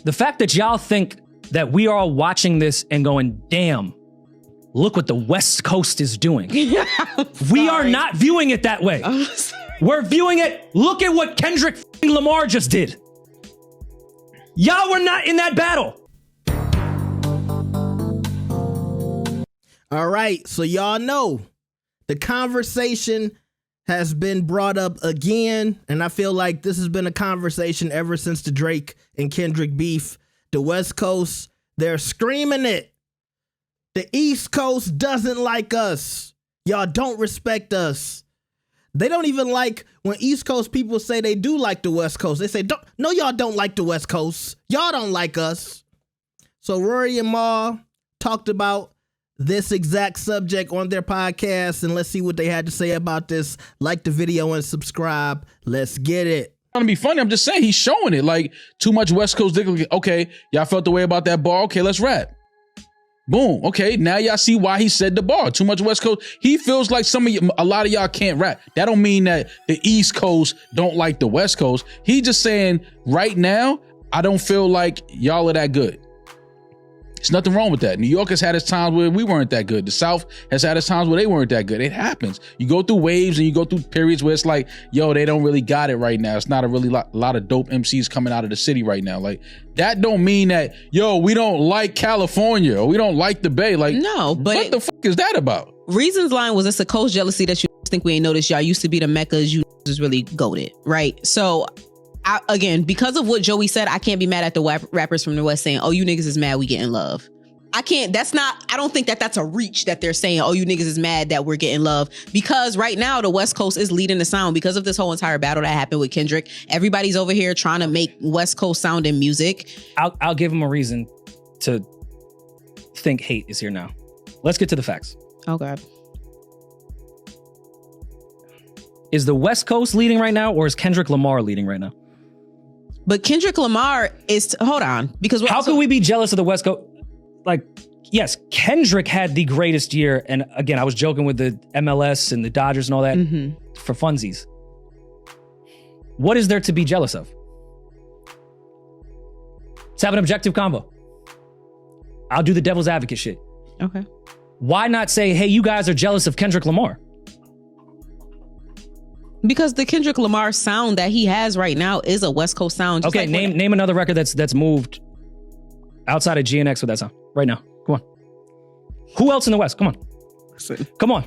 The fact that y'all think that we are all watching this and going, damn, look what the West Coast is doing. We are not viewing it that way. We're viewing it, look at what Kendrick Lamar just did. Y'all were not in that battle. All right, so y'all know the conversation has been brought up again, and I feel like this has been a conversation ever since the Drake and Kendrick beef. The West Coast, they're screaming it. The East Coast doesn't like us. Y'all don't respect us. They don't even like when East Coast people say they do like the West Coast. They say, no, y'all don't like the West Coast. Y'all don't like us. So Rory and Mal talked about this exact subject on their podcast, and let's see what they had to say about this. Like the video and subscribe. Let's get it. Trying to be funny, I'm just saying he's showing it. Like, too much West Coast dick. Okay, y'all felt the way about that bar. Okay, let's rap. Boom. Okay, now y'all see why he said the bar. Too much West Coast. He feels like a lot of y'all can't rap. That don't mean that the East Coast don't like the West Coast. He just saying right now, I don't feel like y'all are that good. There's nothing wrong with that. New York has had its times where we weren't that good. The South has had its times where they weren't that good. It happens. You go through waves and you go through periods where it's like, yo, they don't really got it right now. It's not a really lot of dope MCs coming out of the city right now. Like, that don't mean that, yo, we don't like California or we don't like the Bay. Like, no, but what the fuck is that about? Reason's line was, it's a coast jealousy that you think we ain't noticed. Y'all used to be the Meccas. You is really goated, right? So, again, because of what Joey said, I can't be mad at the rappers from the West saying, oh, you niggas is mad we getting love. I don't think that that's a reach that they're saying, oh, you niggas is mad that we're getting love, because right now the West Coast is leading the sound because of this whole entire battle that happened with Kendrick. Everybody's over here trying to make West Coast sound in music. I'll give him a reason to think hate is here now. Let's get to the facts. Oh, God. Is the West Coast leading right now, or is Kendrick Lamar leading right now? But Kendrick Lamar is, hold on, because how could we be jealous of the West Coast? Like, yes, Kendrick had the greatest year. And again, I was joking with the MLS and the Dodgers and all that for funsies. What is there to be jealous of? Let's have an objective combo. I'll do the devil's advocate shit. Okay. Why not say, hey, you guys are jealous of Kendrick Lamar? Because the Kendrick Lamar sound that he has right now is a West Coast sound. Okay, like name another record that's moved outside of GNX with that sound right now. Come on. Who else in the West? Come on. Come on.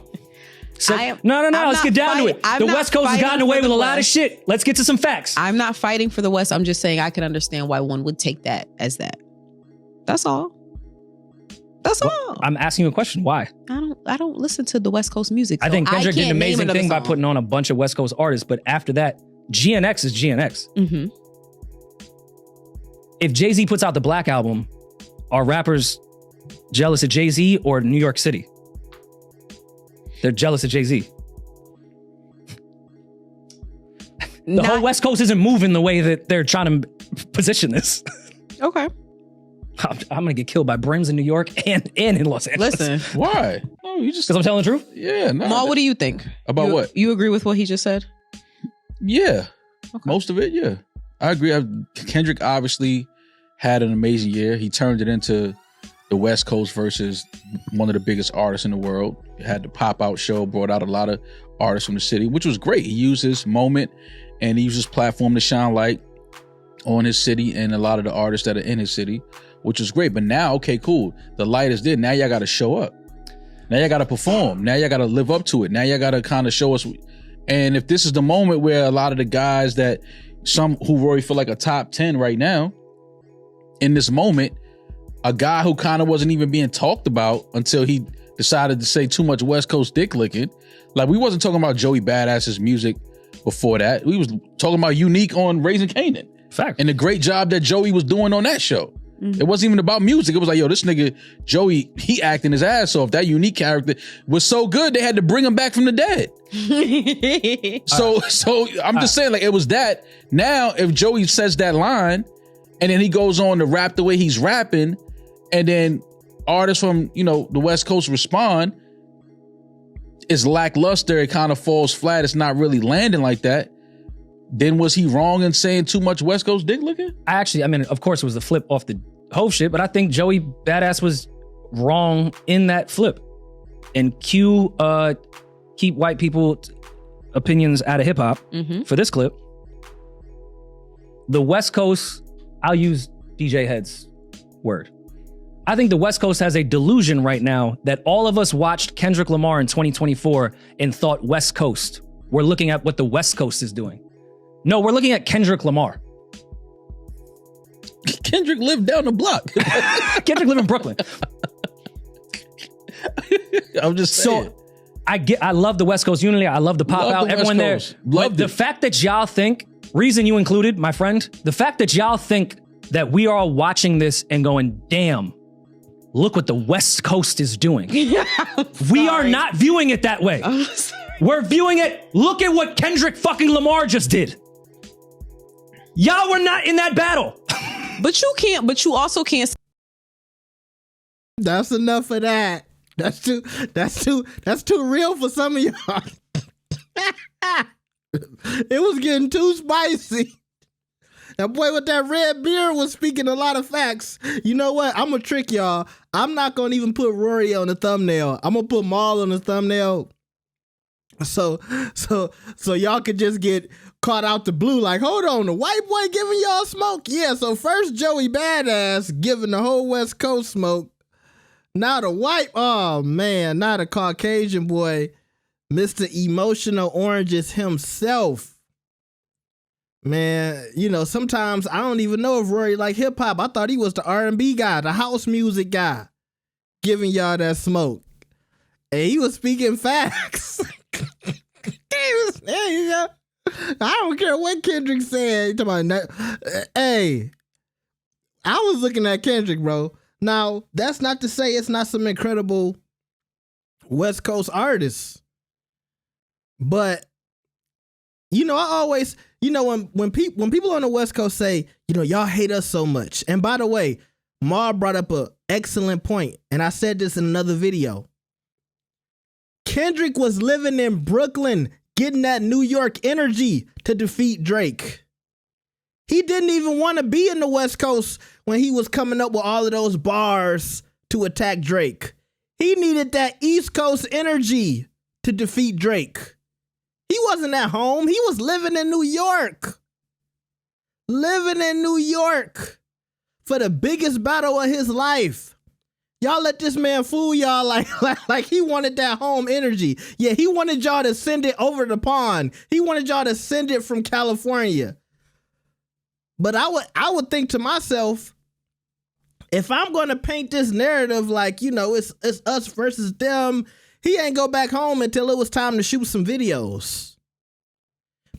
No. Let's get down to it. The West Coast has gotten away with a lot of shit. Let's get to some facts. I'm not fighting for the West. I'm just saying I can understand why one would take that as that. That's all. That's all. I'm asking you a question. Why? I don't listen to the West Coast music. So I think Kendrick did an amazing thing by putting on a bunch of West Coast artists, but after that, GNX is GNX. Mm-hmm. If Jay-Z puts out the Black album, are rappers jealous of Jay-Z or New York City? They're jealous of Jay-Z. The whole West Coast isn't moving the way that they're trying to position this. Okay. I'm gonna get killed by brims in New York and in Los Angeles. Listen. Why? No, you just... Because I'm telling the truth? Yeah. No. Mal, what do you think? About what? You agree with what he just said? Yeah. Okay. Most of it, yeah. I agree. Kendrick obviously had an amazing year. He turned it into the West Coast versus one of the biggest artists in the world. He had the pop-out show, brought out a lot of artists from the city, which was great. He used his moment and he used his platform to shine light on his city and a lot of the artists that are in his city, which is great. But now, okay, cool. The light is there. Now y'all got to show up. Now y'all got to perform. Now y'all got to live up to it. Now y'all got to kind of show us. And if this is the moment where a lot of the guys that some who Rory feel like a top 10 right now, in this moment, a guy who kind of wasn't even being talked about until he decided to say too much West Coast dick licking. Like, we wasn't talking about Joey Badass's music before that. We was talking about Unique on Raising Kanan. Fact. And the great job that Joey was doing on that show. Mm-hmm. It wasn't even about music. It was like, yo, this nigga, Joey, he acting his ass off. That Unique character was so good, they had to bring him back from the dead. So I'm just saying, like, it was that. Now, if Joey says that line, and then he goes on to rap the way he's rapping, and then artists from, the West Coast respond, it's lackluster. It kind of falls flat. It's not really landing like that. then was he wrong in saying too much West Coast dick looking? I mean, of course it was a flip off the Hove shit, but I think Joey Badass was wrong in that flip. And Q, keep white people opinions out of hip hop for this clip. The West Coast, I'll use DJ Head's word. I think the West Coast has a delusion right now that all of us watched Kendrick Lamar in 2024 and thought West Coast. We're looking at what the West Coast is doing. No, we're looking at Kendrick Lamar. Kendrick lived down the block. Kendrick lived in Brooklyn. I'm just saying. So I love the West Coast unity. I love the pop out. Everyone there. But the fact that y'all think, reason you included, my friend, the fact that y'all think that we are all watching this and going, damn, look what the West Coast is doing. We are not viewing it that way. We're viewing it, look at what Kendrick fucking Lamar just did. Y'all were not in that battle. But you also can't. That's enough of that. That's too real for some of y'all. It was getting too spicy. That boy with that red beard was speaking a lot of facts. You know what? I'm gonna trick y'all. I'm not gonna even put Rory on the thumbnail. I'm gonna put Maul on the thumbnail. So y'all could just get caught out the blue like, hold on, the white boy giving y'all smoke? Yeah, so first Joey Badass giving the whole West Coast smoke. Now the white, oh man, now the Caucasian boy, Mr. Emotional Oranges himself. Man, you know, sometimes I don't even know if Rory like hip hop. I thought he was the R&B guy, the house music guy, giving y'all that smoke. And he was speaking facts. I don't care what Kendrick said. Hey, I was looking at Kendrick, bro. Now, that's not to say it's not some incredible West Coast artists. But, you know, I always, you know, when people on the West Coast say, you know, y'all hate us so much. And by the way, Mar brought up an excellent point, and I said this in another video. Kendrick was living in Brooklyn, getting that New York energy to defeat Drake. He didn't even want to be in the West Coast when he was coming up with all of those bars to attack Drake. He needed that East Coast energy to defeat Drake. He wasn't at home. He was living in New York. Living in New York for the biggest battle of his life. Y'all let this man fool y'all like he wanted that home energy. Yeah, he wanted y'all to send it over the pond. He wanted y'all to send it from California. But I would think to myself, if I'm going to paint this narrative like, you know, it's us versus them, he ain't go back home until it was time to shoot some videos.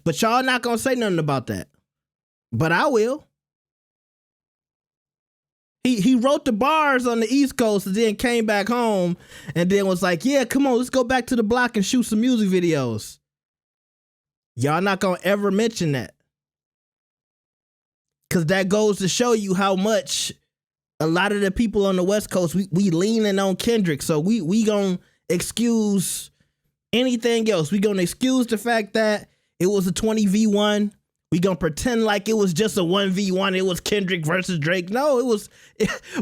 But y'all not going to say nothing about that. But I will. He wrote the bars on the East Coast and then came back home and then was like, yeah, come on, let's go back to the block and shoot some music videos. Y'all not going to ever mention that. Because that goes to show you how much a lot of the people on the West Coast, we leaning on Kendrick. So we going to excuse anything else. We going to excuse the fact that it was a 20v1. We gonna pretend like it was just a 1v1. It was Kendrick versus Drake. No, it was.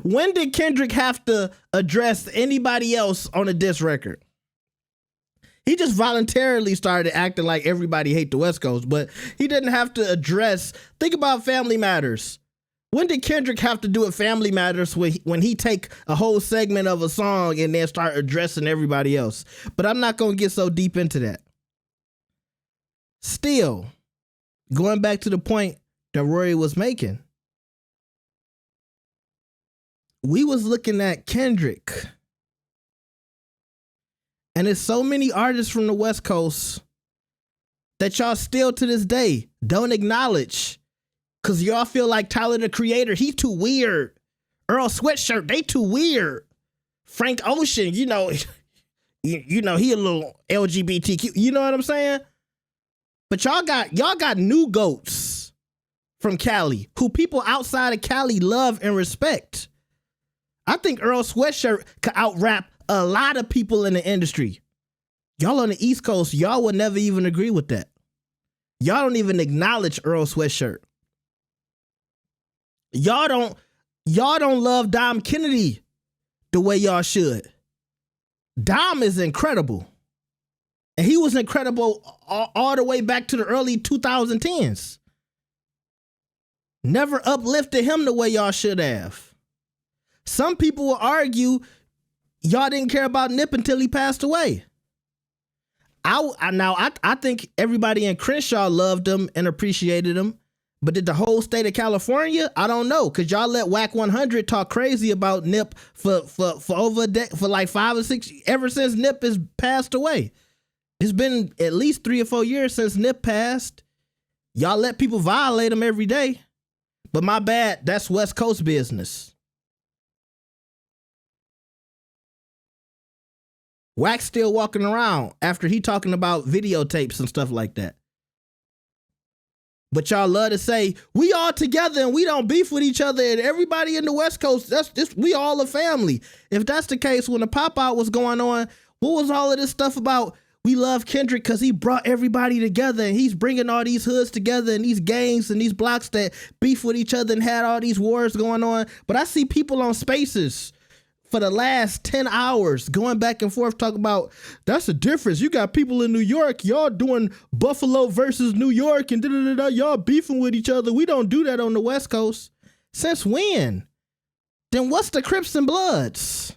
When did Kendrick have to address anybody else on a diss record? He just voluntarily started acting like everybody hate the West Coast, but he didn't have to address. Think about Family Matters. When did Kendrick have to do it Family Matters when he take a whole segment of a song and then start addressing everybody else? But I'm not gonna get so deep into that. Still, going back to the point that Rory was making, we was looking at Kendrick. And there's so many artists from the West Coast that y'all still to this day don't acknowledge because y'all feel like Tyler, the Creator, he's too weird. Earl Sweatshirt, they too weird. Frank Ocean, you know, he a little LGBTQ, you know what I'm saying? But y'all got new goats from Cali who people outside of Cali love and respect. I think Earl Sweatshirt could out-rap a lot of people in the industry. Y'all on the East Coast, y'all would never even agree with that. Y'all don't even acknowledge Earl Sweatshirt. Y'all don't love Dom Kennedy the way y'all should. Dom is incredible. And he was incredible all the way back to the early 2010s. Never uplifted him the way y'all should have. Some people will argue y'all didn't care about Nip until he passed away. I think everybody in Crenshaw loved him and appreciated him. But did the whole state of California? I don't know, because y'all let Whack 100 talk crazy about Nip for over a decade, for like 5 or 6, ever since Nip has passed away. It's been at least 3 or 4 years since Nip passed. Y'all let people violate him every day. But my bad, that's West Coast business. Wack's still walking around after he talking about videotapes and stuff like that. But y'all love to say, we all together and we don't beef with each other, and everybody in the West Coast, we all a family. If that's the case, when the pop-out was going on, what was all of this stuff about? We love Kendrick because he brought everybody together, and he's bringing all these hoods together and these gangs and these blocks that beef with each other and had all these wars going on. But I see people on Spaces for the last 10 hours going back and forth talking about, that's the difference. You got people in New York, y'all doing Buffalo versus New York and da-da-da-da, y'all beefing with each other. We don't do that on the West Coast. Since when? Then what's the Crips and Bloods?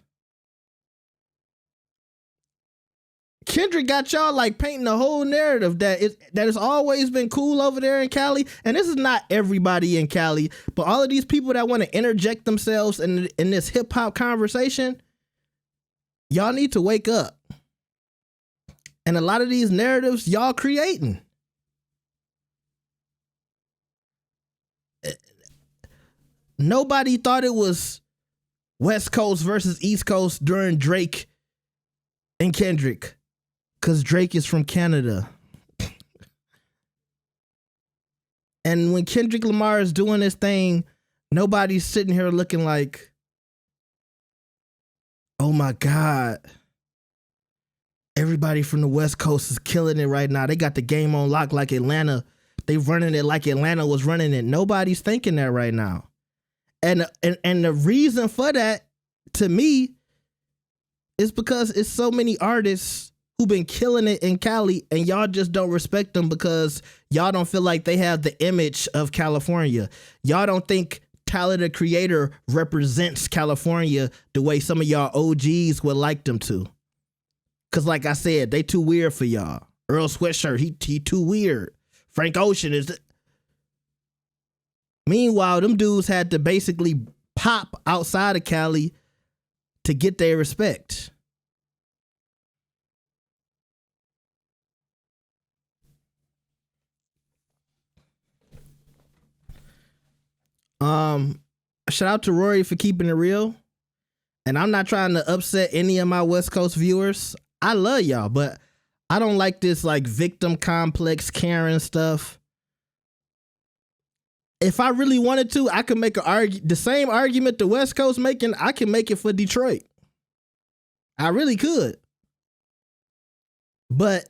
Kendrick got y'all like painting a whole narrative that has always been cool over there in Cali. And this is not everybody in Cali, but all of these people that want to interject themselves in this hip hop conversation, y'all need to wake up. And a lot of these narratives y'all creating. Nobody thought it was West Coast versus East Coast during Drake and Kendrick. Because Drake is from Canada. And when Kendrick Lamar is doing this thing, nobody's sitting here looking like, oh my God, everybody from the West Coast is killing it right now. They got the game on lock like Atlanta. They running it like Atlanta was running it. Nobody's thinking that right now. And the reason for that, to me, is because it's so many artists who've been killing it in Cali, and y'all just don't respect them because y'all don't feel like they have the image of California. Y'all don't think Tyler the Creator represents California the way some of y'all OGs would like them to. Because like I said, they too weird for y'all. Earl Sweatshirt, he too weird. Frank Ocean is... Meanwhile, them dudes had to basically pop outside of Cali to get their respect. Shout out to Rory for keeping it real. And I'm not trying to upset any of my West Coast viewers. I love y'all, but I don't like this like victim complex Karen stuff. If I really wanted to, I could make the same argument the West Coast making, I can make it for Detroit. I really could. But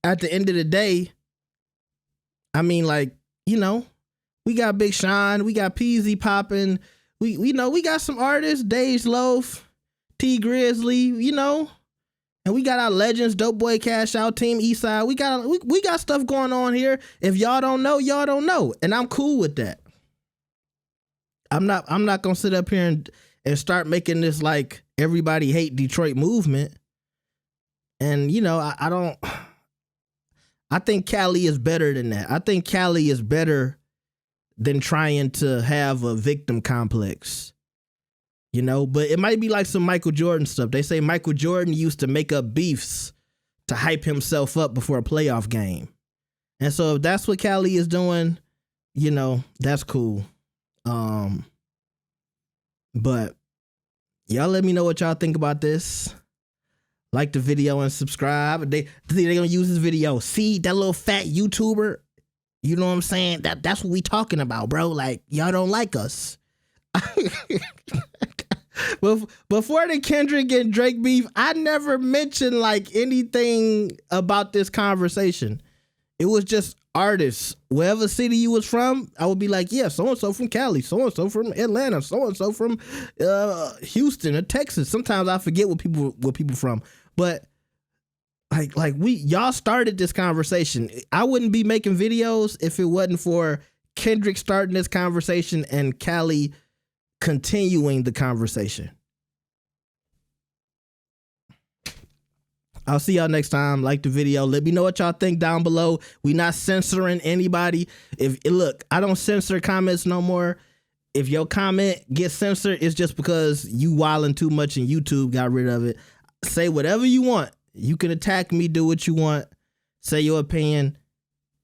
at the end of the day, I mean, like, you know, we got Big Sean, we got Peasy popping, we know we got some artists, Dej Loaf, T Grizzly, you know, and we got our legends, Dope Boy Cash Out, Team Eastside. We got stuff going on here. If y'all don't know, y'all don't know, and I'm cool with that. I'm not gonna sit up here and start making this like everybody hate Detroit movement. And you know, I think Cali is better than that. I think Cali is better than trying to have a victim complex, you know, but it might be like some Michael Jordan stuff. They say Michael Jordan used to make up beefs to hype himself up before a playoff game. And so if that's what Cali is doing, you know, that's cool. But y'all let me know what y'all think about this. Like the video and subscribe. They gonna use this video. See that little fat YouTuber? You know what I'm saying? That's what we talking about, bro. Like, y'all don't like us. Before the Kendrick and Drake beef, I never mentioned like anything about this conversation. It was just artists. Wherever city you was from, I would be like, yeah, so-and-so from Cali, so-and-so from Atlanta, so-and-so from Houston or Texas. Sometimes I forget what people from. But like y'all started this conversation. I wouldn't be making videos if it wasn't for Kendrick starting this conversation and Cali continuing the conversation. I'll see y'all next time. Like the video. Let me know what y'all think down below. We not censoring anybody. Look, I don't censor comments no more. If your comment gets censored, it's just because you wilding too much and YouTube got rid of it. Say whatever you want. You can attack me, do what you want. Say your opinion.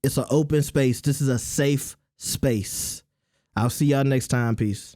It's an open space. This is a safe space. I'll see y'all next time. Peace.